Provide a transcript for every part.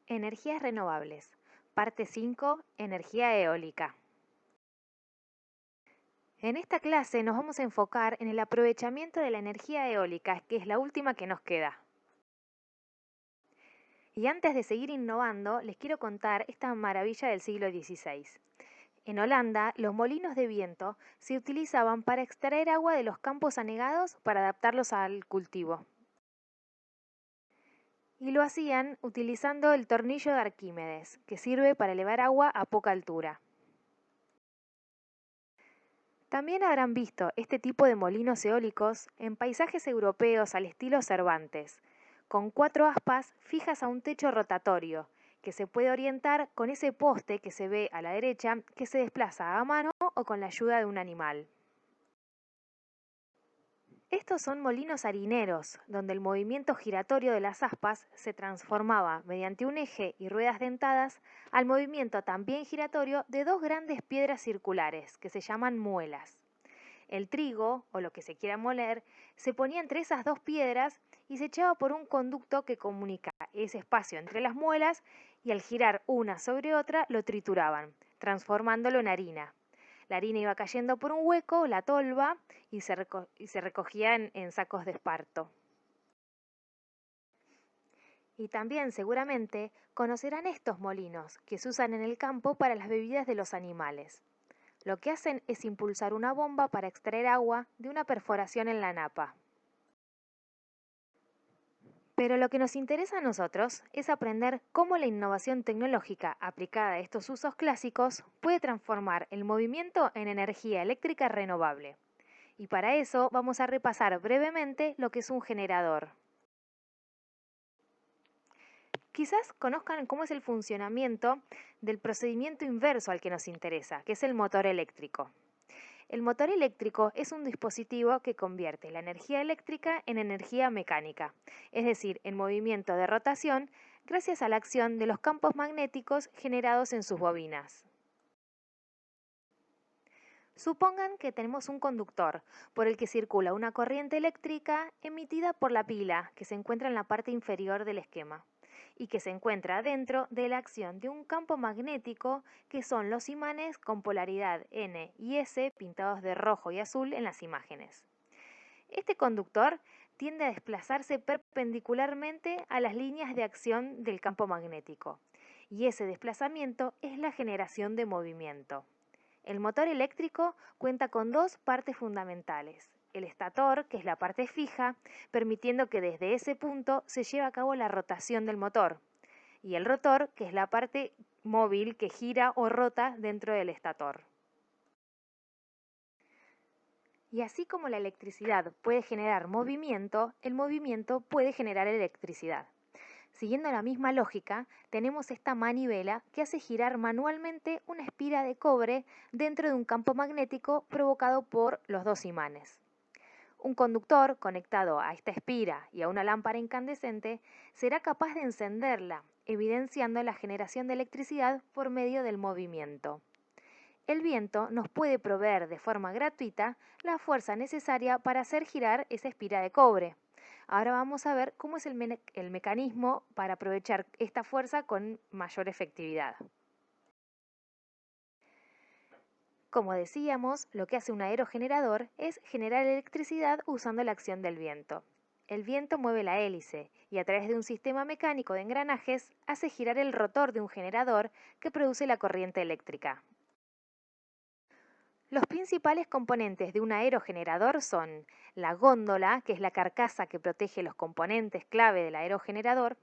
Energías renovables. Parte 5. Energía eólica. En esta clase nos vamos a enfocar en el aprovechamiento de la energía eólica, que es la última que nos queda. Y antes de seguir innovando, les quiero contar esta maravilla del siglo XVI. En Holanda, los molinos de viento se utilizaban para extraer agua de los campos anegados para adaptarlos al cultivo. Y lo hacían utilizando el tornillo de Arquímedes, que sirve para elevar agua a poca altura. También habrán visto este tipo de molinos eólicos en paisajes europeos al estilo Cervantes, con 4 aspas fijas a un techo rotatorio, que se puede orientar con ese poste que se ve a la derecha que se desplaza a mano o con la ayuda de un animal. Estos son molinos harineros, donde el movimiento giratorio de las aspas se transformaba mediante un eje y ruedas dentadas al movimiento también giratorio de 2 grandes piedras circulares, que se llaman muelas. El trigo, o lo que se quiera moler, se ponía entre esas 2 piedras y se echaba por un conducto que comunica ese espacio entre las muelas y al girar una sobre otra lo trituraban, transformándolo en harina. La harina iba cayendo por un hueco, la tolva, y se recogía en sacos de esparto. Y también seguramente conocerán estos molinos que se usan en el campo para las bebidas de los animales. Lo que hacen es impulsar una bomba para extraer agua de una perforación en la napa. Pero lo que nos interesa a nosotros es aprender cómo la innovación tecnológica aplicada a estos usos clásicos puede transformar el movimiento en energía eléctrica renovable. Y para eso vamos a repasar brevemente lo que es un generador. Quizás conozcan cómo es el funcionamiento del procedimiento inverso al que nos interesa, que es el motor eléctrico. El motor eléctrico es un dispositivo que convierte la energía eléctrica en energía mecánica, es decir, en movimiento de rotación gracias a la acción de los campos magnéticos generados en sus bobinas. Supongan que tenemos un conductor por el que circula una corriente eléctrica emitida por la pila que se encuentra en la parte inferior del esquema y que se encuentra dentro de la acción de un campo magnético que son los imanes con polaridad N y S pintados de rojo y azul en las imágenes. Este conductor tiende a desplazarse perpendicularmente a las líneas de acción del campo magnético y ese desplazamiento es la generación de movimiento. El motor eléctrico cuenta con 2 partes fundamentales. El estator, que es la parte fija, permitiendo que desde ese punto se lleve a cabo la rotación del motor. Y el rotor, que es la parte móvil que gira o rota dentro del estator. Y así como la electricidad puede generar movimiento, el movimiento puede generar electricidad. Siguiendo la misma lógica, tenemos esta manivela que hace girar manualmente una espira de cobre dentro de un campo magnético provocado por los 2 imanes. Un conductor conectado a esta espira y a una lámpara incandescente será capaz de encenderla, evidenciando la generación de electricidad por medio del movimiento. El viento nos puede proveer de forma gratuita la fuerza necesaria para hacer girar esa espira de cobre. Ahora vamos a ver cómo es el mecanismo para aprovechar esta fuerza con mayor efectividad. Como decíamos, lo que hace un aerogenerador es generar electricidad usando la acción del viento. El viento mueve la hélice y a través de un sistema mecánico de engranajes hace girar el rotor de un generador que produce la corriente eléctrica. Los principales componentes de un aerogenerador son la góndola, que es la carcasa que protege los componentes clave del aerogenerador,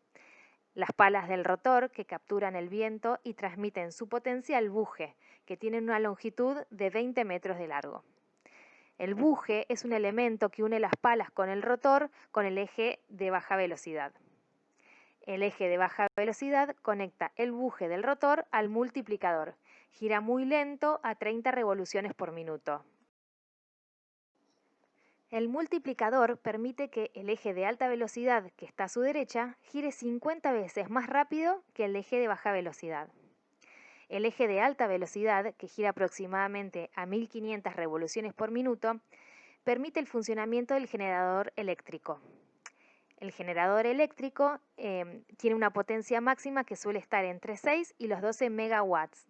las palas del rotor que capturan el viento y transmiten su potencia al buje, que tiene una longitud de 20 metros de largo. El buje es un elemento que une las palas con el rotor con el eje de baja velocidad. El eje de baja velocidad conecta el buje del rotor al multiplicador. Gira muy lento a 30 revoluciones por minuto. El multiplicador permite que el eje de alta velocidad, que está a su derecha, gire 50 veces más rápido que el eje de baja velocidad. El eje de alta velocidad, que gira aproximadamente a 1500 revoluciones por minuto, permite el funcionamiento del generador eléctrico. El generador eléctrico tiene una potencia máxima que suele estar entre 6 y los 12 megawatts.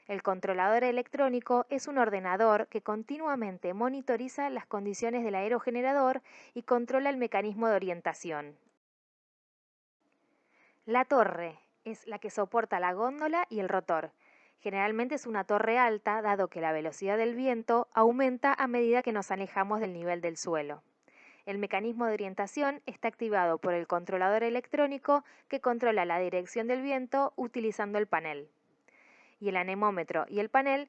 El controlador electrónico es un ordenador que continuamente monitoriza las condiciones del aerogenerador y controla el mecanismo de orientación. La torre es la que soporta la góndola y el rotor. Generalmente es una torre alta, dado que la velocidad del viento aumenta a medida que nos alejamos del nivel del suelo. El mecanismo de orientación está activado por el controlador electrónico que controla la dirección del viento utilizando el panel. Y el anemómetro y el panel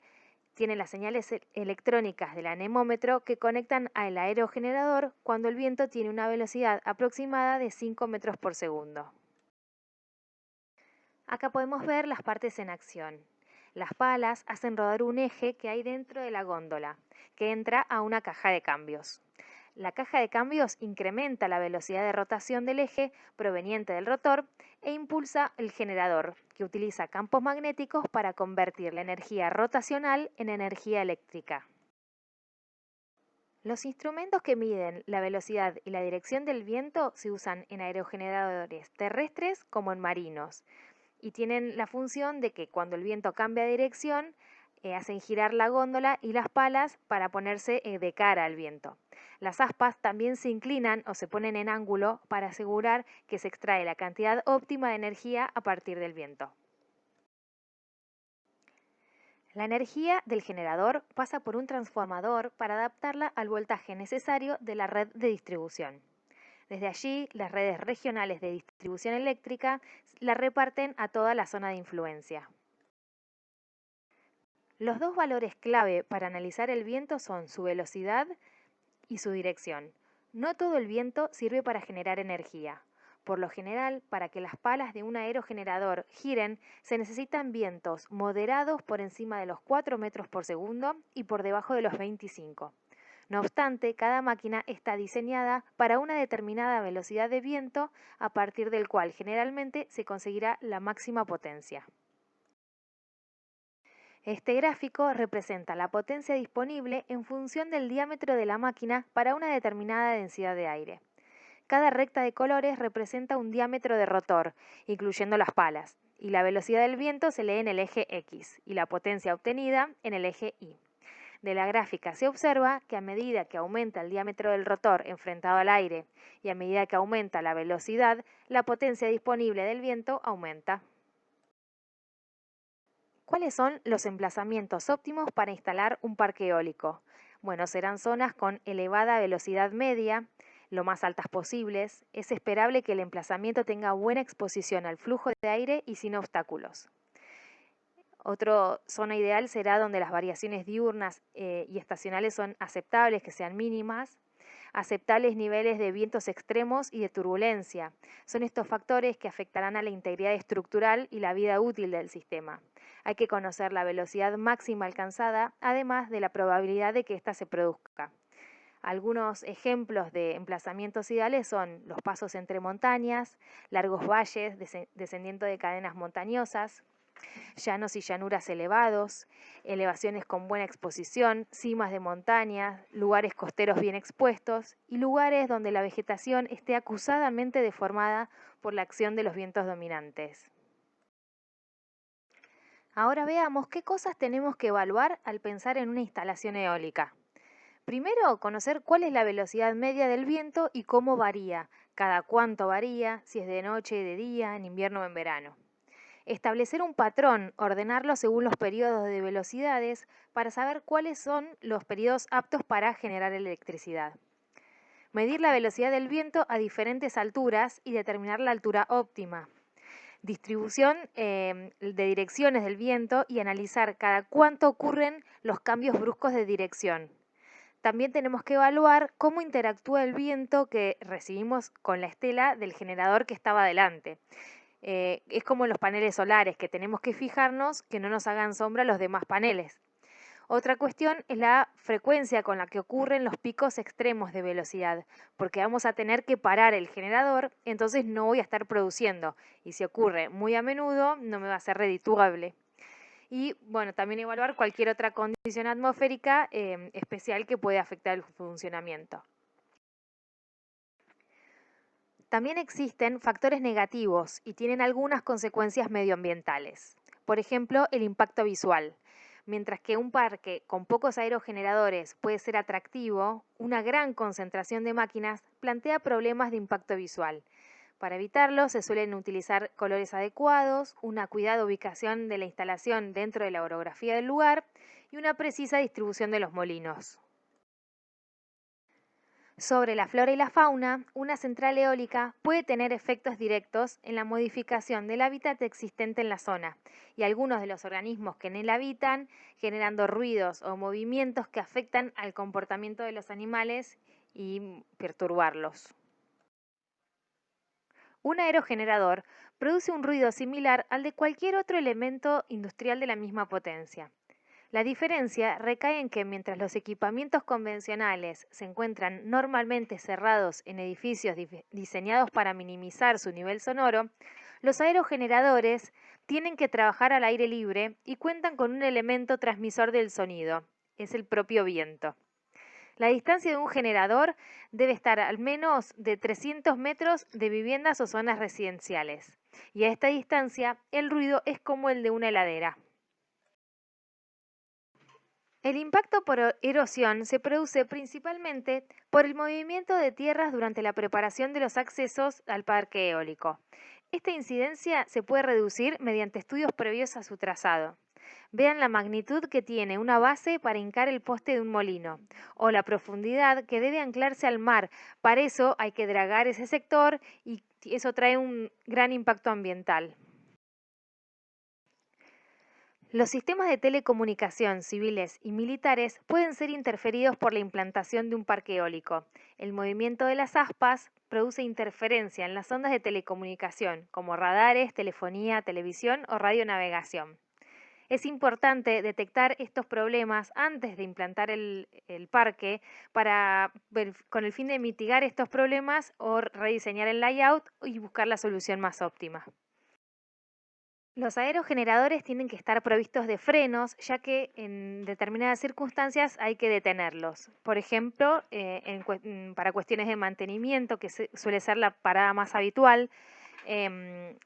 tienen las señales electrónicas del anemómetro que conectan al aerogenerador cuando el viento tiene una velocidad aproximada de 5 metros por segundo. Acá podemos ver las partes en acción. Las palas hacen rodar un eje que hay dentro de la góndola, que entra a una caja de cambios. La caja de cambios incrementa la velocidad de rotación del eje proveniente del rotor e impulsa el generador, que utiliza campos magnéticos para convertir la energía rotacional en energía eléctrica. Los instrumentos que miden la velocidad y la dirección del viento se usan en aerogeneradores terrestres como en marinos y tienen la función de que cuando el viento cambia de dirección, hacen girar la góndola y las palas para ponerse de cara al viento. Las aspas también se inclinan o se ponen en ángulo para asegurar que se extrae la cantidad óptima de energía a partir del viento. La energía del generador pasa por un transformador para adaptarla al voltaje necesario de la red de distribución. Desde allí, las redes regionales de distribución eléctrica la reparten a toda la zona de influencia. Los dos valores clave para analizar el viento son su velocidad y su dirección. No todo el viento sirve para generar energía. Por lo general, para que las palas de un aerogenerador giren, se necesitan vientos moderados por encima de los 4 metros por segundo y por debajo de los 25. No obstante, cada máquina está diseñada para una determinada velocidad de viento a partir del cual generalmente se conseguirá la máxima potencia. Este gráfico representa la potencia disponible en función del diámetro de la máquina para una determinada densidad de aire. Cada recta de colores representa un diámetro de rotor, incluyendo las palas, y la velocidad del viento se lee en el eje X y la potencia obtenida en el eje Y. De la gráfica se observa que a medida que aumenta el diámetro del rotor enfrentado al aire y a medida que aumenta la velocidad, la potencia disponible del viento aumenta. ¿Cuáles son los emplazamientos óptimos para instalar un parque eólico? Bueno, serán zonas con elevada velocidad media, lo más altas posibles. Es esperable que el emplazamiento tenga buena exposición al flujo de aire y sin obstáculos. Otra zona ideal será donde las variaciones diurnas y estacionales son aceptables, que sean mínimas. Aceptables niveles de vientos extremos y de turbulencia. Son estos factores que afectarán a la integridad estructural y la vida útil del sistema. Hay que conocer la velocidad máxima alcanzada, además de la probabilidad de que ésta se produzca. Algunos ejemplos de emplazamientos ideales son los pasos entre montañas, largos valles descendiendo de cadenas montañosas, llanos y llanuras elevados, elevaciones con buena exposición, cimas de montañas, lugares costeros bien expuestos y lugares donde la vegetación esté acusadamente deformada por la acción de los vientos dominantes. Ahora veamos qué cosas tenemos que evaluar al pensar en una instalación eólica. Primero, conocer cuál es la velocidad media del viento y cómo varía, cada cuánto varía, si es de noche, de día, en invierno o en verano. Establecer un patrón, ordenarlo según los periodos de velocidades para saber cuáles son los periodos aptos para generar electricidad. Medir la velocidad del viento a diferentes alturas y determinar la altura óptima. Distribución de direcciones del viento y analizar cada cuánto ocurren los cambios bruscos de dirección. También tenemos que evaluar cómo interactúa el viento que recibimos con la estela del generador que estaba delante. Es como los paneles solares, que tenemos que fijarnos que no nos hagan sombra los demás paneles. Otra cuestión es la frecuencia con la que ocurren los picos extremos de velocidad, porque vamos a tener que parar el generador, entonces no voy a estar produciendo. Y si ocurre muy a menudo, no me va a ser redituable. Y bueno, también evaluar cualquier otra condición atmosférica especial que puede afectar el funcionamiento. También existen factores negativos y tienen algunas consecuencias medioambientales. Por ejemplo, el impacto visual. Mientras que un parque con pocos aerogeneradores puede ser atractivo, una gran concentración de máquinas plantea problemas de impacto visual. Para evitarlo, se suelen utilizar colores adecuados, una cuidada ubicación de la instalación dentro de la orografía del lugar y una precisa distribución de los molinos. Sobre la flora y la fauna, una central eólica puede tener efectos directos en la modificación del hábitat existente en la zona y algunos de los organismos que en él habitan, generando ruidos o movimientos que afectan al comportamiento de los animales y perturbarlos. Un aerogenerador produce un ruido similar al de cualquier otro elemento industrial de la misma potencia. La diferencia recae en que mientras los equipamientos convencionales se encuentran normalmente cerrados en edificios diseñados para minimizar su nivel sonoro, los aerogeneradores tienen que trabajar al aire libre y cuentan con un elemento transmisor del sonido, es el propio viento. La distancia de un generador debe estar al menos de 300 metros de viviendas o zonas residenciales, y a esta distancia el ruido es como el de una heladera. El impacto por erosión se produce principalmente por el movimiento de tierras durante la preparación de los accesos al parque eólico. Esta incidencia se puede reducir mediante estudios previos a su trazado. Vean la magnitud que tiene una base para hincar el poste de un molino o la profundidad que debe anclarse al mar. Para eso hay que dragar ese sector y eso trae un gran impacto ambiental. Los sistemas de telecomunicación civiles y militares pueden ser interferidos por la implantación de un parque eólico. El movimiento de las aspas produce interferencia en las ondas de telecomunicación, como radares, telefonía, televisión o radionavegación. Es importante detectar estos problemas antes de implantar el parque con el fin de mitigar estos problemas o rediseñar el layout y buscar la solución más óptima. Los aerogeneradores tienen que estar provistos de frenos, ya que en determinadas circunstancias hay que detenerlos. Por ejemplo, para cuestiones de mantenimiento, que suele ser la parada más habitual. em,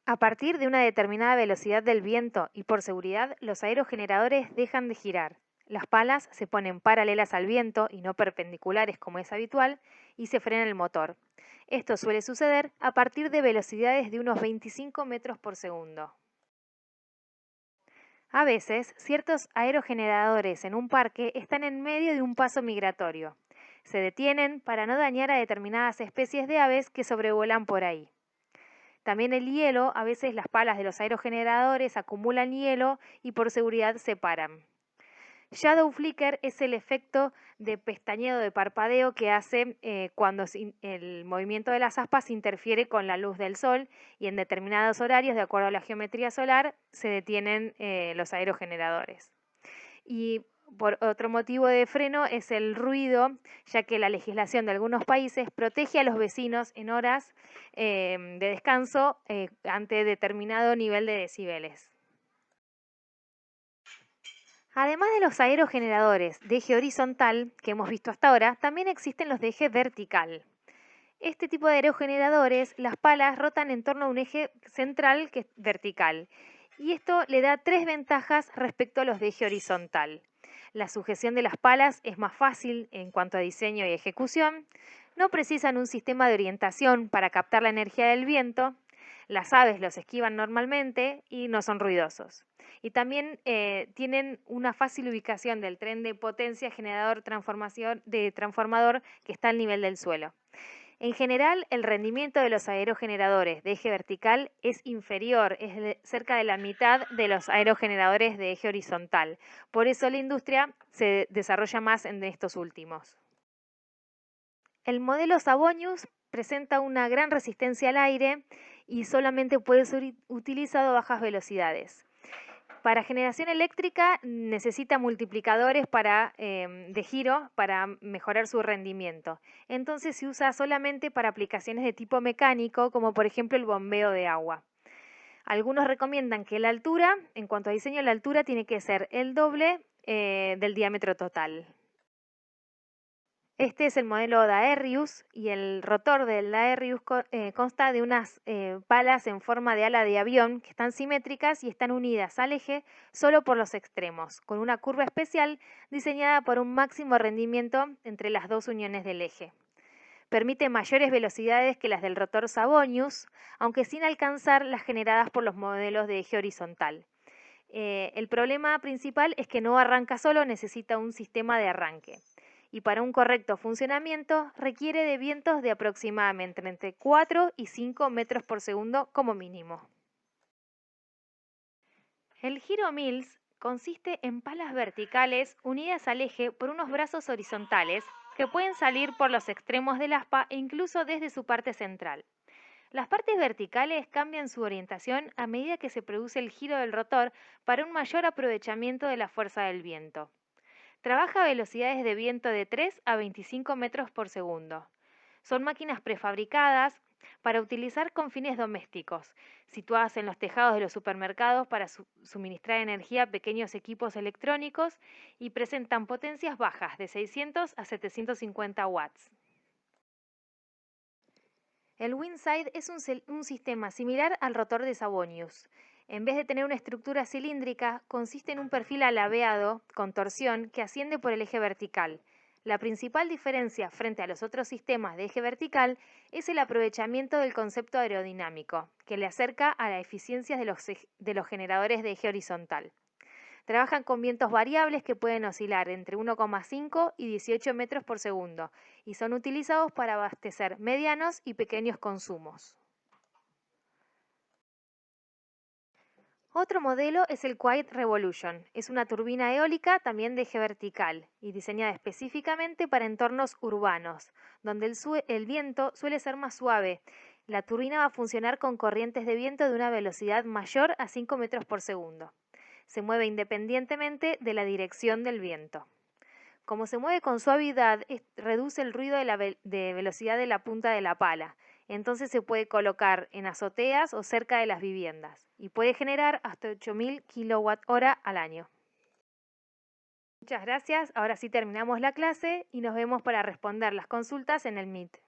a partir de una determinada velocidad del viento y por seguridad, los aerogeneradores dejan de girar. Las palas se ponen paralelas al viento y no perpendiculares como es habitual y se frena el motor. Esto suele suceder a partir de velocidades de unos 25 metros por segundo. A veces, ciertos aerogeneradores en un parque están en medio de un paso migratorio. Se detienen para no dañar a determinadas especies de aves que sobrevuelan por ahí. También el hielo, a veces las palas de los aerogeneradores acumulan hielo y por seguridad se paran. Shadow flicker es el efecto de pestañeo de parpadeo que hace cuando el movimiento de las aspas interfiere con la luz del sol y en determinados horarios, de acuerdo a la geometría solar, se detienen los aerogeneradores. Y por otro motivo de freno es el ruido, ya que la legislación de algunos países protege a los vecinos en horas de descanso ante determinado nivel de decibeles. Además de los aerogeneradores de eje horizontal que hemos visto hasta ahora, también existen los de eje vertical. Este tipo de aerogeneradores, las palas rotan en torno a un eje central que es vertical. Y esto le da tres ventajas respecto a los de eje horizontal. La sujeción de las palas es más fácil en cuanto a diseño y ejecución. No precisan un sistema de orientación para captar la energía del viento. Las aves los esquivan normalmente y no son ruidosos. Y también tienen una fácil ubicación del tren de potencia generador transformador que está al nivel del suelo. En general, el rendimiento de los aerogeneradores de eje vertical es inferior, cerca de la mitad de los aerogeneradores de eje horizontal. Por eso la industria se desarrolla más en estos últimos. El modelo Savonius presenta una gran resistencia al aire y solamente puede ser utilizado a bajas velocidades. Para generación eléctrica necesita multiplicadores de giro para mejorar su rendimiento. Entonces se usa solamente para aplicaciones de tipo mecánico, como por ejemplo el bombeo de agua. Algunos recomiendan que la altura, en cuanto a diseño, la altura tiene que ser el doble del diámetro total. Este es el modelo Daerius y el rotor del Daerius consta de unas palas en forma de ala de avión que están simétricas y están unidas al eje solo por los extremos, con una curva especial diseñada por un máximo rendimiento entre las dos uniones del eje. Permite mayores velocidades que las del rotor Savonius, aunque sin alcanzar las generadas por los modelos de eje horizontal. El problema principal es que no arranca solo, necesita un sistema de arranque. Y para un correcto funcionamiento requiere de vientos de aproximadamente entre 4 y 5 metros por segundo como mínimo. El giro Mills consiste en palas verticales unidas al eje por unos brazos horizontales que pueden salir por los extremos del aspa e incluso desde su parte central. Las partes verticales cambian su orientación a medida que se produce el giro del rotor para un mayor aprovechamiento de la fuerza del viento. Trabaja a velocidades de viento de 3 a 25 metros por segundo. Son máquinas prefabricadas para utilizar con fines domésticos, situadas en los tejados de los supermercados para suministrar energía a pequeños equipos electrónicos y presentan potencias bajas de 600 a 750 watts. El Windside es un sistema similar al rotor de Savonius. En vez de tener una estructura cilíndrica, consiste en un perfil alabeado con torsión que asciende por el eje vertical. La principal diferencia frente a los otros sistemas de eje vertical es el aprovechamiento del concepto aerodinámico, que le acerca a la eficiencia de los generadores de eje horizontal. Trabajan con vientos variables que pueden oscilar entre 1,5 y 18 metros por segundo y son utilizados para abastecer medianos y pequeños consumos. Otro modelo es el Quiet Revolution. Es una turbina eólica también de eje vertical y diseñada específicamente para entornos urbanos, donde el viento suele ser más suave. La turbina va a funcionar con corrientes de viento de una velocidad mayor a 5 metros por segundo. Se mueve independientemente de la dirección del viento. Como se mueve con suavidad, reduce el ruido de velocidad de la punta de la pala. Entonces se puede colocar en azoteas o cerca de las viviendas y puede generar hasta 8.000 kWh al año. Muchas gracias. Ahora sí terminamos la clase y nos vemos para responder las consultas en el Meet.